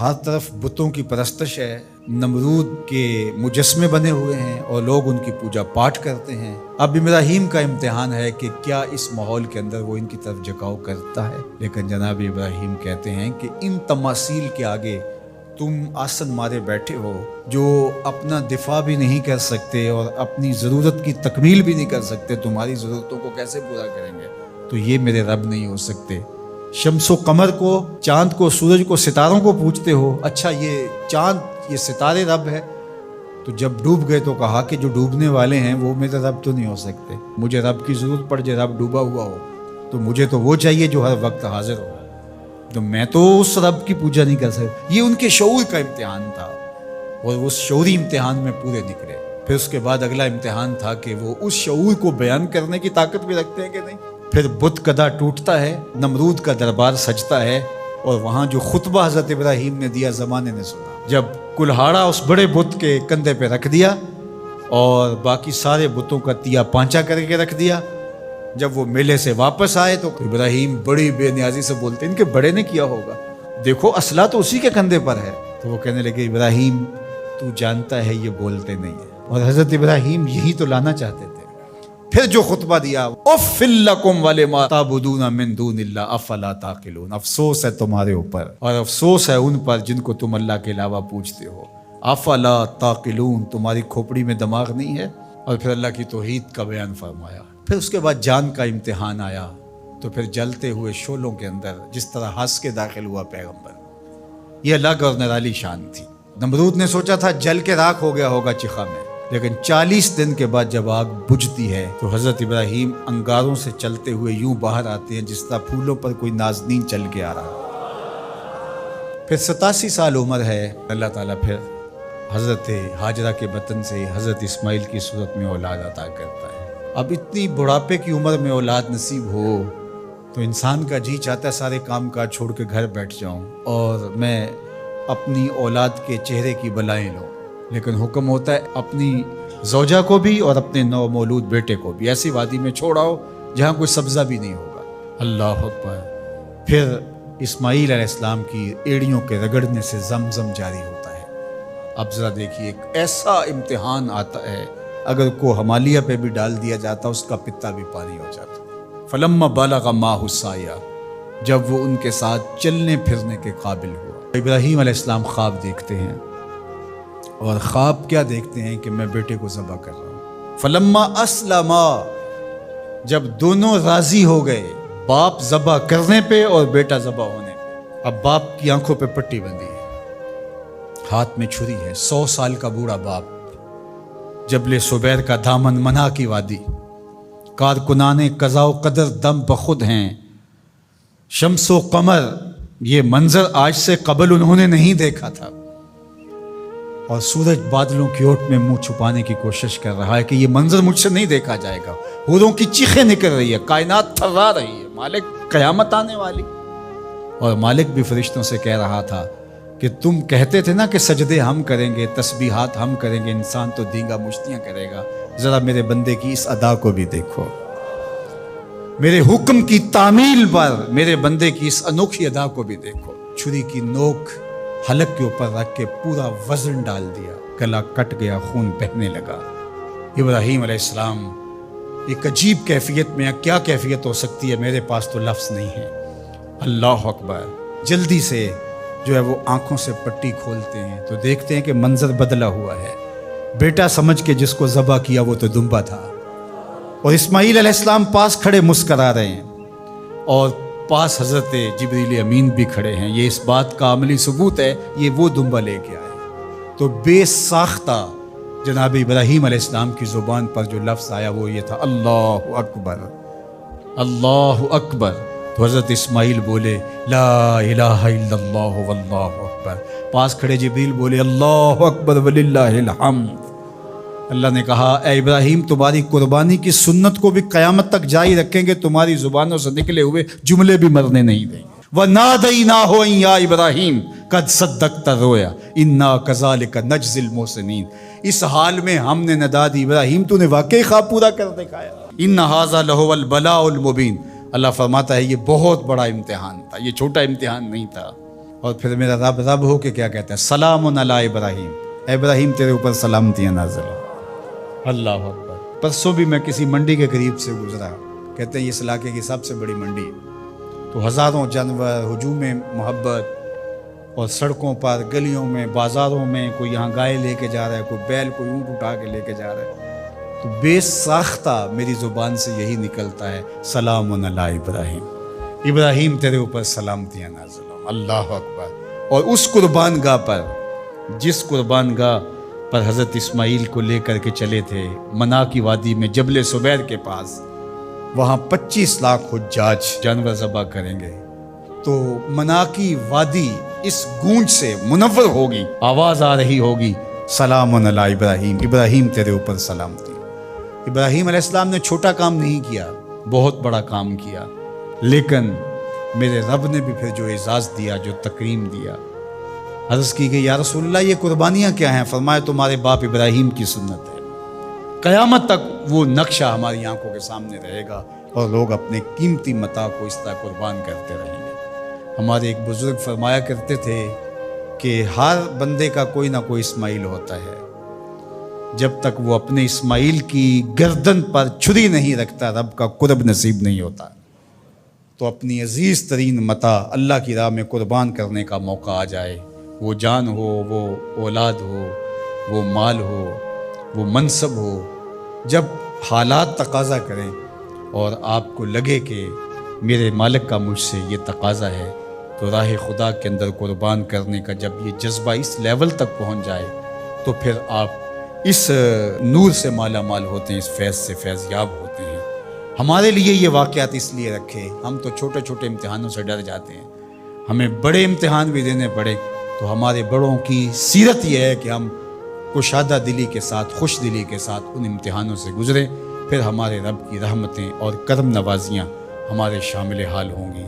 ہر طرف بتوں کی پرستش ہے، نمرود کے مجسمے بنے ہوئے ہیں اور لوگ ان کی پوجا پاٹ کرتے ہیں۔ اب ابراہیم کا امتحان ہے کہ کیا اس ماحول کے اندر وہ ان کی طرف جھکاؤ کرتا ہے، لیکن جناب ابراہیم کہتے ہیں کہ ان تماثیل کے آگے تم آسن مارے بیٹھے ہو، جو اپنا دفاع بھی نہیں کر سکتے اور اپنی ضرورت کی تکمیل بھی نہیں کر سکتے، تمہاری ضرورتوں کو کیسے پورا کریں گے؟ تو یہ میرے رب نہیں ہو سکتے۔ شمس و قمر کو، چاند کو، سورج کو، ستاروں کو پوجتے ہو، اچھا یہ چاند، یہ ستارے رب ہے؟ تو جب ڈوب گئے تو کہا کہ جو ڈوبنے والے ہیں وہ میرے رب تو نہیں ہو سکتے، مجھے رب کی ضرورت پڑ جائے، رب ڈوبا ہوا ہو تو مجھے تو وہ چاہیے جو ہر وقت حاضر ہو، تو میں تو اس رب کی پوجا نہیں کر سکتا۔ یہ ان کے شعور کا امتحان تھا اور اس شعوری امتحان میں پورے نکلے۔ پھر اس کے بعد اگلا امتحان تھا کہ وہ اس شعور کو بیان کرنے کی طاقت بھی رکھتے ہیں کہ نہیں۔ پھر بت کدا ٹوٹتا ہے، نمرود کا دربار سجتا ہے، اور وہاں جو خطبہ حضرت ابراہیم نے دیا زمانے نے سنا، جب کلہاڑا اس بڑے بت کے کندھے پہ رکھ دیا اور باقی سارے بتوں کا تیا پانچا کر کے رکھ دیا، جب وہ میلے سے واپس آئے تو ابراہیم بڑی بے نیازی سے بولتے ان کے بڑے نے کیا ہوگا، دیکھو اسلحہ تو اسی کے کندھے پر ہے۔ تو وہ کہنے لگے ابراہیم تو جانتا ہے یہ بولتے نہیں ہے، اور حضرت ابراہیم یہی تو لانا چاہتے تھے۔ پھر جو خطبہ دیا، اف لکم ولما تعبدون من دون اللہ افلا تعقلون، افسوس ہے تمہارے اوپر اور افسوس ہے ان پر جن کو تم اللہ کے علاوہ پوجتے ہو، افلا تعقلون، تمہاری کھوپڑی میں دماغ نہیں ہے۔ اور پھر اللہ کی توحید کا بیان فرمایا۔ پھر اس کے بعد جان کا امتحان آیا، تو پھر جلتے ہوئے شعلوں کے اندر جس طرح ہنس کے داخل ہوا پیغمبر، یہ الگ اور نرالی شان تھی۔ نمرود نے سوچا تھا جل کے راکھ ہو گیا ہوگا چخا میں، لیکن 40 دن کے بعد جب آگ بجھتی ہے تو حضرت ابراہیم انگاروں سے چلتے ہوئے یوں باہر آتے ہیں جس طرح پھولوں پر کوئی نازنین چل کے آ رہا۔ پھر 87 سال عمر ہے، اللہ تعالیٰ پھر حضرت ہاجرہ کے بطن سے حضرت اسماعیل کی صورت میں اولاد عطا کرتا ہے۔ اب اتنی بڑھاپے کی عمر میں اولاد نصیب ہو تو انسان کا جی چاہتا ہے سارے کام کاج چھوڑ کے گھر بیٹھ جاؤں اور میں اپنی اولاد کے چہرے کی بلائیں لوں، لیکن حکم ہوتا ہے اپنی زوجہ کو بھی اور اپنے نو مولود بیٹے کو بھی ایسی وادی میں چھوڑاؤ جہاں کوئی سبزہ بھی نہیں ہوگا۔ اللہ اکبر۔ پھر اسماعیل علیہ السلام کی ایڑیوں کے رگڑنے سے زمزم جاری ہوتا ہے۔ اب ذرا دیکھیے، ایک ایسا امتحان آتا ہے، اگر کو ہمالیہ پہ بھی ڈال دیا جاتا اس کا پتا بھی پانی ہو جاتا۔ فلما بالغ معہ السعی، جب وہ ان کے ساتھ چلنے پھرنے کے قابل ہوا۔ ابراہیم علیہ السلام خواب دیکھتے ہیں، اور خواب کیا دیکھتے ہیں کہ میں بیٹے کو ذبح کر رہا ہوں۔ فلما اسلما، جب دونوں راضی ہو گئے، باپ ذبح کرنے پہ اور بیٹا ذبح ہونے پہ۔ اب باپ کی آنکھوں پہ پٹی بندھی ہے، ہاتھ میں چھری ہے، 100 سال کا بوڑھا باپ، جبل سبیر کا دامن منع کی وادی، کارکنان قضاء و قدر دم بخود ہیں، شمس و قمر، یہ منظر آج سے قبل انہوں نے نہیں دیکھا تھا، اور سورج بادلوں کی اوٹ میں منہ چھپانے کی کوشش کر رہا ہے کہ یہ منظر مجھ سے نہیں دیکھا جائے گا۔ حوروں کی چیخیں نکل رہی ہے، کائنات تھرا رہی ہے، مالک قیامت آنے والی۔ اور مالک بھی فرشتوں سے کہہ رہا تھا کہ تم کہتے تھے نا کہ سجدے ہم کریں گے، تسبیحات ہم کریں گے، انسان تو دینگا مشتیاں کرے گا، ذرا میرے بندے کی اس ادا کو بھی دیکھو، میرے حکم کی تعمیل پر میرے بندے کی اس انوکھی ادا کو بھی دیکھو۔ چھری کی نوک حلق کے اوپر رکھ کے پورا وزن ڈال دیا، گلا کٹ گیا، خون بہنے لگا۔ ابراہیم علیہ السلام ایک عجیب کیفیت میں، کیا کیفیت ہو سکتی ہے، میرے پاس تو لفظ نہیں ہے۔ اللہ اکبر۔ جلدی سے جو ہے وہ آنکھوں سے پٹی کھولتے ہیں تو دیکھتے ہیں کہ منظر بدلا ہوا ہے۔ بیٹا سمجھ کے جس کو ذبح کیا وہ تو دمبا تھا، اور اسماعیل علیہ السلام پاس کھڑے مسکرا رہے ہیں، اور پاس حضرت جبریل امین بھی کھڑے ہیں۔ یہ اس بات کا عملی ثبوت ہے یہ وہ دمبا لے کے آئے۔ تو بے ساختہ جناب ابراہیم علیہ السلام کی زبان پر جو لفظ آیا وہ یہ تھا، اللہ اکبر، اللہ اکبر۔ تو حضرت اسماعیل بولے لا الہ الا اللہ واللہ اکبر۔ پاس کھڑے جبریل بولے اللہ اکبر وللہ الحمد۔ اللہ نے کہا اے ابراہیم تمہاری قربانی کی سنت کو بھی قیامت تک جاری رکھیں گے، تمہاری زبانوں سے نکلے ہوئے جملے بھی مرنے نہیں دیں گے۔ وَنَادَيْنَاهُ أَن يَا إِبْرَاهِيمُ قَدْ صَدَّقْتَ الرُّؤْيَا إِنَّا كَذَلِكَ نَجْزِي الْمُحْسِنِينَ۔ اس حال میں ہم نے ندا دی ابراہیم تو نے واقعی خواب پورا کر دکھایا۔ إِنَّ هَذَا لَهُوَ الْبَلَاءُ الْمُبِينُ۔ اللہ فرماتا ہے یہ بہت بڑا امتحان تھا، یہ چھوٹا امتحان نہیں تھا۔ اور پھر میرا رب رب ہو کے کیا کہتا ہے؟ سلام علی ابراہیم، اے ابراہیم تیرے اوپر سلامتیاں نازل ہو۔ اللہ اکبر۔ پرسوں بھی میں کسی منڈی کے قریب سے گزرا، کہتے ہیں اس علاقے کی سب سے بڑی منڈی، تو ہزاروں جانور، ہجوم محبت، اور سڑکوں پر، گلیوں میں، بازاروں میں کوئی یہاں گائے لے کے جا رہا ہے، کوئی بیل، کوئی اونٹ اٹھا کے لے کے جا رہا ہے، تو بے ساختہ میری زبان سے یہی نکلتا ہے سلام علی ابراہیم، ابراہیم تیرے اوپر سلامتیاں نازل ہوں۔ اللہ اکبر۔ اور اس قربان گاہ پر، جس قربان گاہ پر حضرت اسماعیل کو لے کر کے چلے تھے، منا کی وادی میں جبل سبیر کے پاس، وہاں 25 لاکھ حجاج جانور ذبح کریں گے، تو منا کی وادی اس گونج سے منور ہوگی، آواز آ رہی ہوگی سلام علی ابراہیم، ابراہیم تیرے اوپر سلامتی۔ ابراہیم علیہ السلام نے چھوٹا کام نہیں کیا، بہت بڑا کام کیا، لیکن میرے رب نے بھی پھر جو اعزاز دیا، جو تکریم دیا، عرض کی گئی یا رسول اللہ یہ قربانیاں کیا ہیں؟ فرمایا تمہارے باپ ابراہیم کی سنت ہے، قیامت تک وہ نقشہ ہماری آنکھوں کے سامنے رہے گا، اور لوگ اپنے قیمتی متاع کو اس طرح قربان کرتے رہیں گے۔ ہمارے ایک بزرگ فرمایا کرتے تھے کہ ہر بندے کا کوئی نہ کوئی اسماعیل ہوتا ہے، جب تک وہ اپنے اسماعیل کی گردن پر چھری نہیں رکھتا رب کا قرب نصیب نہیں ہوتا۔ تو اپنی عزیز ترین متاع اللہ کی راہ میں قربان کرنے کا موقع آ جائے، وہ جان ہو، وہ اولاد ہو، وہ مال ہو، وہ منصب ہو، جب حالات تقاضا کریں اور آپ کو لگے کہ میرے مالک کا مجھ سے یہ تقاضا ہے، تو راہ خدا کے اندر قربان کرنے کا جب یہ جذبہ اس لیول تک پہنچ جائے، تو پھر آپ اس نور سے مالا مال ہوتے ہیں، اس فیض سے فیض یاب ہوتے ہیں۔ ہمارے لیے یہ واقعات اس لیے رکھے، ہم تو چھوٹے چھوٹے امتحانوں سے ڈر جاتے ہیں، ہمیں بڑے امتحان بھی دینے پڑے تو ہمارے بڑوں کی سیرت یہ ہے کہ ہم کشادہ دلی کے ساتھ، خوش دلی کے ساتھ ان امتحانوں سے گزریں، پھر ہمارے رب کی رحمتیں اور کرم نوازیاں ہمارے شامل حال ہوں گی۔